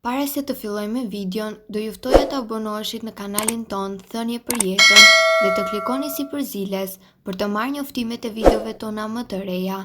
Para se të fillojmë me videon, do ju ftoja të abonoheshit në kanalin ton Thënie për Jetën dhe të klikoni si përziles për të marrë njoftimet e videove tona më të reja.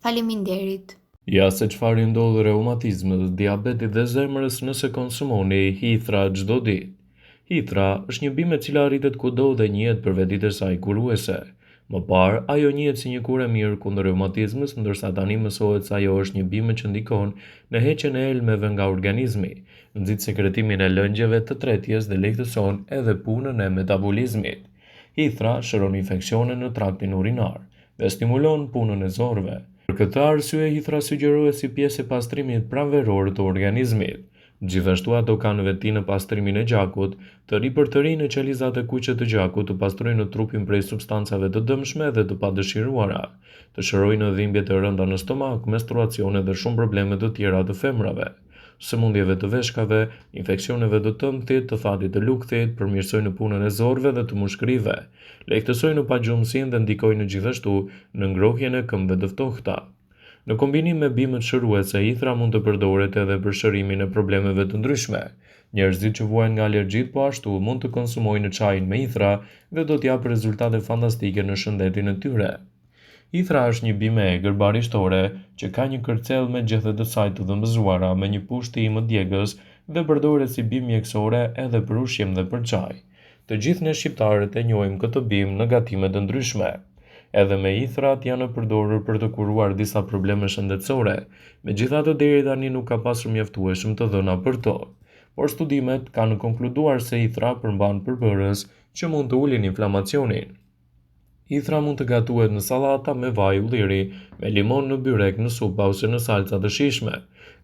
Faleminderit. Ja se çfarë ndodh reumatizmit, diabetit dhe zemrës nëse konsumoni hithra çdo ditë. Hithra është një bimë e cila rritet kudo dhe njihet për veditë e saj kuruese. Më parë, ajo njihet si një kurë e mirë kundër reumatizmit, ndërsa tani mësohet se ajo është një bimë që ndikon në heqjen e elmeve nga organizmi, nxit sekretimin e lëngjeve të tretjes dhe lehtëson edhe punën e metabolizmit. Hithra shëron infeksione në traktin urinar dhe stimulon punën e zorëve. Për këtë arsye, hithra sugjerohet si pjesë e pastrimit pranveror të organizmit. Gjithashtu ato kanë veti në pastrimin e gjakut, të ripërtërinë qelizat e kuqe të gjakut, të pastrojnë trupin prej substancave të dëmshme dhe të padëshiruara, të shërojnë dhimbjet e rënda në stomak, menstruacione dhe shumë probleme të tjera të femrave, sëmundjeve të veshkave, infeksioneve të tëmbëtit, të thatit të lukthit, përmirësojnë punën e zorëve dhe të mushkërive, lehtësojnë pagjumsinë dhe ndikojnë gjithashtu në ngrohjen e këmbëve të ftohta. Në kombinim me bimët shëruese, hithra mund të përdoret edhe për shërimin e problemeve të ndryshme. Njerëzit që vuajnë nga alergjit po ashtu mund të konsumojnë çajin me hithra dhe do t'japë rezultate fantastike në shëndetin e tyre. Hithra është një bimë e egër barishtore që ka një kërcell me gjethet të saj të dhëmbëzuara me një pushtim të djegës dhe përdoret si bimë mjekësore edhe për ushqim dhe për çaj. Të gjithë ne shqiptarët e njohim këtë bimë në gatime të ndryshme. Edhe me hithrat janë përdorur për të kuruar disa probleme shëndetësore, megjithatë deri tani nuk ka pasur mjaftueshëm të dhëna për to. Por studimet kanë konkluduar se hithra përmban përbërës që mund të ulin inflamacionin. Hithra mund të gatuhet në sallata me vaj ulliri, me limon në byrek, në supa ose në salca të shijshme,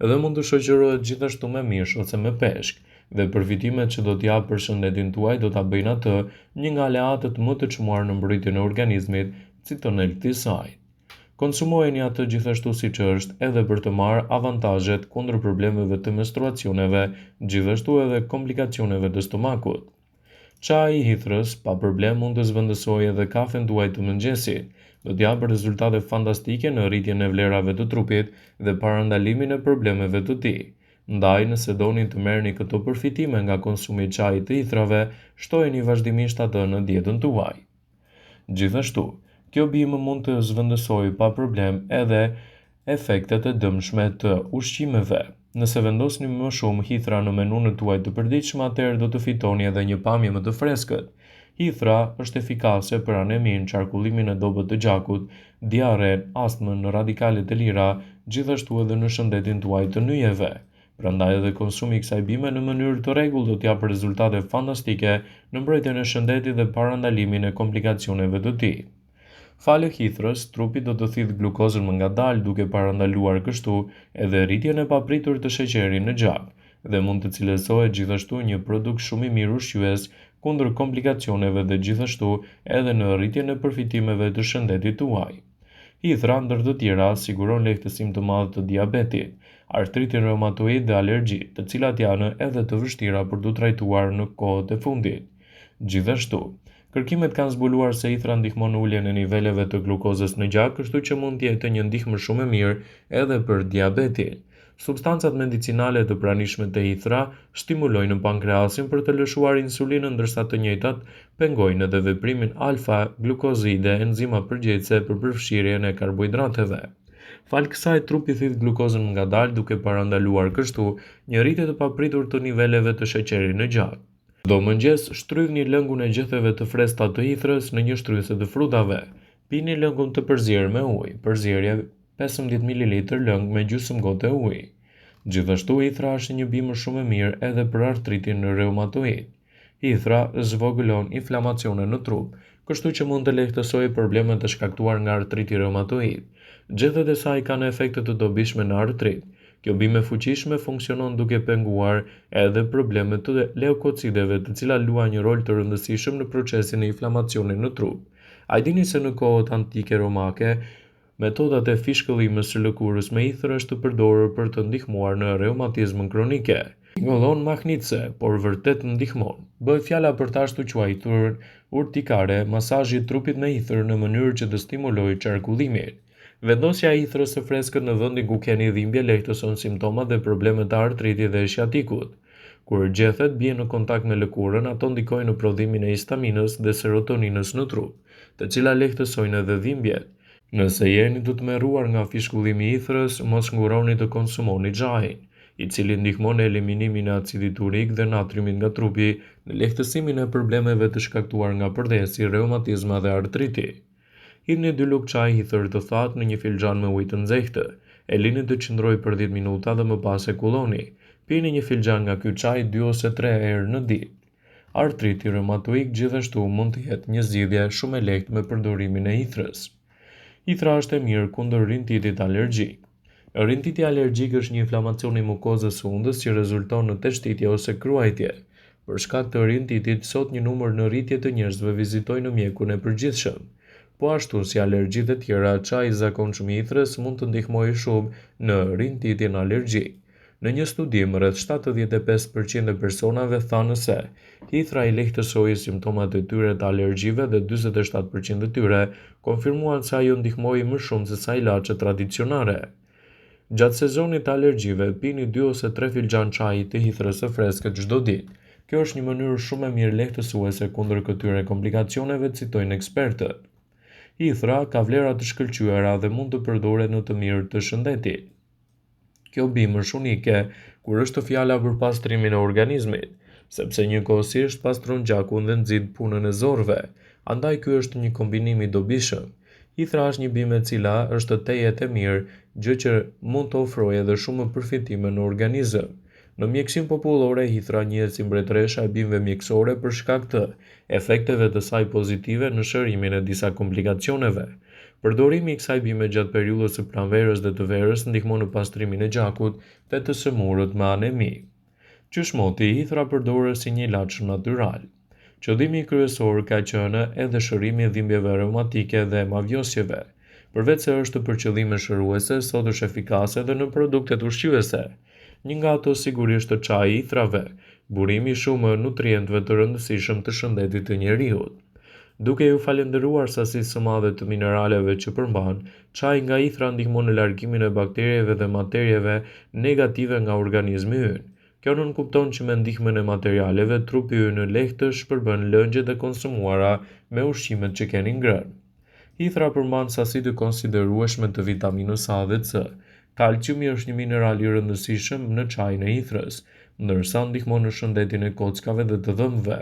dhe mund të shoqërohet gjithashtu me mish ose me peshk, dhe përfitimet që do t'japë për shëndetin tuaj do ta bëjnë atë një nga aleatët më të çmuar në mbrojtjen e organizmit, citonelët e saj. Konsumojeni atë gjithashtu siç është edhe për të marrë avantazhet kundër problemeve të menstruacioneve, gjithashtu edhe komplikacioneve të stomakut. Çaji i hithrës pa problem mund të zvendësojë edhe kafen tuaj të mëngjesit. Do t'japë rezultate fantastike në rritjen e vlerave të trupit dhe parandalimin e problemeve të tij. Ndaj, nëse doni të merrni këto përfitime nga konsumi i çajit të hithrave, shtojeni vazhdimisht atë në dietën tuaj. Gjithashtu, kjo bimë mund të zvendësojë pa problem edhe efektet e dëmshme të ushqimeve. Nëse vendosni më shumë hithra në menunën tuaj të përditshme, atëherë do të fitoni edhe një pamje më të freskët. Hithra është efikase për anemin, qarkullimin e dobët të gjakut, diaren, astmën, radikalet e lira, gjithashtu edhe në shëndetin tuaj të nyjeve. Prandaj edhe konsumi i kësaj bime në mënyrë të rregullt do t'japë rezultate fantastike në mbrojtjen e shëndetit dhe parandalimin e komplikacioneve të tij. Falë hithrës, trupi do të thithë glukozën më ngadalë duke parandaluar kështu edhe rritjen e papritur të sheqerit në gjak dhe mund të cilësohet gjithashtu një produkt shumë i mirë ushqyes kundër komplikacioneve dhe gjithashtu edhe në rritjen e përfitimeve të shëndetit tuaj. Hithra ndër të tjera siguron lehtësim të madh të diabetit, artritin reumatoid dhe alergjit, të cilat janë edhe të vështira për tu trajtuar në kohët e fundit. Gjithashtu, kërkimet kanë zbuluar se hithra ndihmon në uljen e niveleve të glukozës në gjak, kështu që mund të jetë një ndihmë shumë e mirë edhe për diabetin. Substancat medicinale të pranishme të hithra stimulojnë pankreasin për të lëshuar insulinën, ndërsa të njëjtat pengojnë edhe veprimin alfa-glukozide, enzima përgjegjëse për përfshirjen e karbohidrateve. Falë kësaj, trupi thith glukozën ngadalë duke parandaluar kështu një rritje të papritur të niveleve të sheqerit në gjak. Çdo mëngjes shtrydhni lëngun e gjetheve të freskëta të hithrës në një shtryse të frutave. Pini lëngun të përzierë me ujë. Përzierje 15 ml lëng me gjysmë gotë ujë. Gjithashtu hithra është një bimë shumë e mirë edhe për artritin reumatoid. Hithra zvogëlon inflamacione në trup, kështu që mund të lehtësojë problemet e shkaktuar nga artriti reumatoid. Gjethet e saj kanë efekte të dobishme në artrit. Kjo bimë e fuqishme funksionon duke penguar edhe problemet të leukocideve, të cilat luajnë një rol të rëndësishëm në procesin e inflamacionit në trup. A i dini se në kohët antike romake, metodat e fishkëllimit së lëkurës me hithër është të përdorur për të ndihmuar në reumatizmën kronike. Tingëllon mahnitse, por vërtet ndihmon. Bëhet fjala për të ashtu quajtur urtikare, masazhi i trupit me hithër në mënyrë që të stimulojë qarkullimin. Vendosja e hithrës së freskët në vendin ku keni dhimbje lehtëson simptomat dhe problemet e artritit dhe sciatikut. Kur gjethet bie në kontakt me lëkurën, ato ndikojnë në prodhimin e histaminës dhe serotoninës në trup, të cilat lehtësojnë edhe dhimbjet. Nëse jeni dëtmeruar nga fishkullimi i hithrës, mos nguroni të konsumoni xhahin, i cili ndihmon në eliminimin e acidit urik dhe natriumit nga trupi në lehtësimin e problemeve të shkaktuar nga përdhesi, reumatizma dhe artriti. Hidhni 2 lugë çaj hitër të thatë në një filxhan me ujë të nxehtë. E lini të qëndrojë për 10 minuta dhe më pas e kulloni. Pini një filxhan nga ky çaj 2 ose 3 herë në ditë. Artriti reumatoik gjithashtu mund të jetë një zgjidhje shumë e lehtë me përdorimin e hithrës. Hithra është e mirë kundër rinititit alergjik. Rinititi alergjik është një inflamacion i mukozës së undës që rezulton në teshtitje ose kruajtje. Për shkak të rinititit, sot një numër në rritje të njerëzve vizitojnë mjekun e përgjithshëm. Po ashtu si alergjitë e tjera, çaji i zakonshëm i hithrës mund të ndihmojë shumë në rinititin alergjik. Në një studim, rreth 75% e personave thanë se hithra i lehtësoi simptomat e tyre të alergjive dhe 47% e tyre konfirmuan se ajo ndihmoi më shumë se sa ilaçet tradicionale. Gjatë sezonit të alergjive, pini 2 ose 3 filxhan çaji të hithrës së freskët çdo ditë. Kjo është një mënyrë shumë e mirë lehtësuese kundër këtyre komplikacioneve, citojnë ekspertët. Hithra ka vlera të shkëlqyera dhe mund të përdoret në të mirë të shëndetit. Kjo bimë është unike kur është fjala për pastrimin e organizmit, sepse njëkohësisht pastron gjakun dhe nxit punën e zorrve, andaj ky është një kombinim i dobishëm. Hithra është një bimë e cila është tejet e mirë, gjë që mund të ofrojë edhe shumë përfitime në organizëm. Në mjekësinë popullore, hithra njihet si mbretëresha e bimëve mjekësore për shkak të efekteve të saj pozitive në shërimin e disa komplikacioneve. Përdorimi i kësaj bime gjatë periudhës së pranverës dhe të verës ndihmon në pastrimin e gjakut dhe të sëmurët me anemi. Qyshmoti, hithra përdoret si një ilaç natyral. Qëllimi kryesor ka qenë edhe shërimi i dhimbjeve reumatike dhe mavjosjeve. Përveç se është për qëllime shëruese, sot është efikase edhe në produktet ushqyese. Një nga ato sigurisht të çaji i hithrave, burimi shumë nutrientëve të rëndësishëm të shëndetit të njeriut. Duke ju falendëruar sasisë së madhe të mineraleve që përmban, çaji nga hithra ndihmon në largimin e bakterieve dhe materieve negative nga organizmi ynë. Kjo nënkupton që me ndihmën e materialeve, trupi ynë lehtë të shpërbën lëngjet e konsumuara me ushqimet që keni ngrënë. Hithra përmban sasi të konsiderueshme të vitaminës A dhe C. Kalciumi është një mineral i rëndësishëm në çajin e hithrës, ndërsa ndihmon në shëndetin e kockave dhe të dhëmbëve.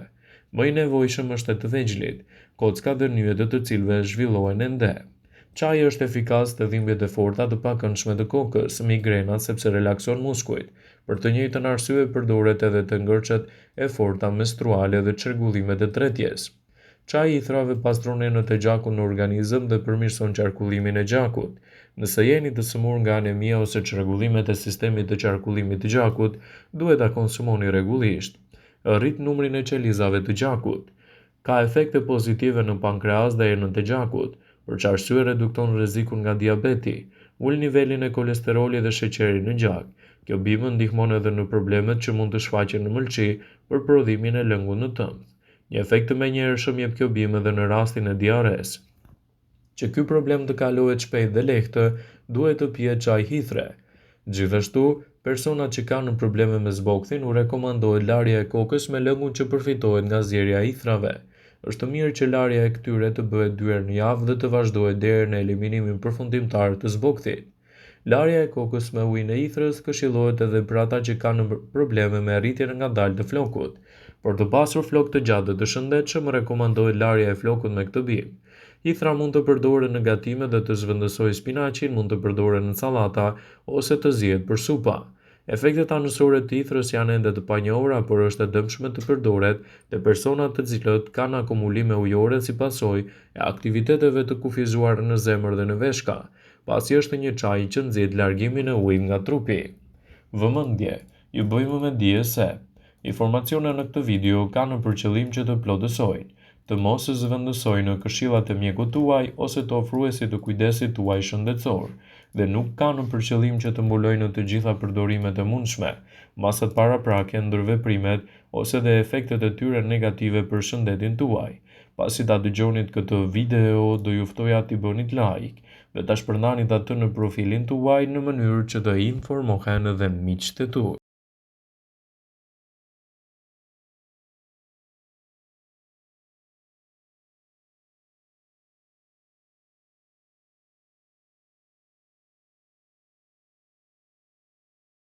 Më i nevojshëm është e të vegjëlit, kockat dhe nyjet e të cilëve zhvillohen ende. Çaji është efikas te dhimbjet e forta të pakëndshme të kokës, migrenat sepse relakson muskujt. Për të njëjtën arsye përdoret edhe te ngërçet e forta menstruale dhe çrregullimet e tretjes. Çaji i hithrave pastron enët e gjakut në organizëm dhe përmirëson qarkullimin e gjakut. Nëse jeni të sëmurë nga anemia ose çrregullimet e sistemit të qarkullimit të gjakut, duhet ta konsumoni rregullisht. Rrit numrin e qelizave të gjakut. Ka efekte pozitive në pankreas dhe enët e gjakut, për që arsye redukton rrezikun nga diabeti, ul nivelin e kolesterolit dhe sheqerit në gjak. Kjo bimë ndihmon edhe në problemet që mund të shfaqen në mëlçi për prodhimin e lëngut në tëmbë. Një efekt të menjëhershëm jep kjo bimë edhe në rastin e diares. Që ky problem të kalohet shpejt dhe lehtë, duhet të pihet çaj hithre. Gjithashtu, personat që kanë probleme me zbokthin u rekomandohet larja e kokës me lëngun që përfitohet nga zjerja e hithrave. Është mirë që larja e këtyre të bëhet 2 herë në javë dhe të vazhdohet deri në eliminimin përfundimtar të zbokthit. Larja e kokës me ujin e hithrës këshillohet edhe për ata që kanë probleme me rritjen ngadalë të flokut. Për të pasur flok të gjatë dhe të shëndetshëm, rekomandohet larja e flokut me këtë bimë. Hithra mund të përdoret në gatime dhe të zvendësojë spinaqin, mund të përdoret në sallata ose të zihet për supa. Efektet anësore të hithrës janë ende të panjohura, por është e dëmshme të përdoret te personat të cilët kanë akumulime ujore si pasojë e aktiviteteve të kufizuar në zemër dhe në veshka, pasi është një çaj që nxit largimin e ujit nga trupi. Vëmendje, ju bëjmë me dije se informacionet në këtë video kanë për qëllim që të plotësojnë, të mos zëvendësojnë në këshillat e mjekut tuaj ose të ofruesit të kujdesit tuaj shëndetësor, dhe nuk kanë për qëllim që të mbulojnë në të gjitha përdorimet e mundshme, masat paraprake, ndërveprimet ose dhe efektet e tyre negative për shëndetin tuaj. Pasi ta dëgjonit këtë video, do ju ftoja t'i bënit like dhe ta shpërndanit atë në profilin tuaj në mënyrë që të informohen edhe miqtë e tu.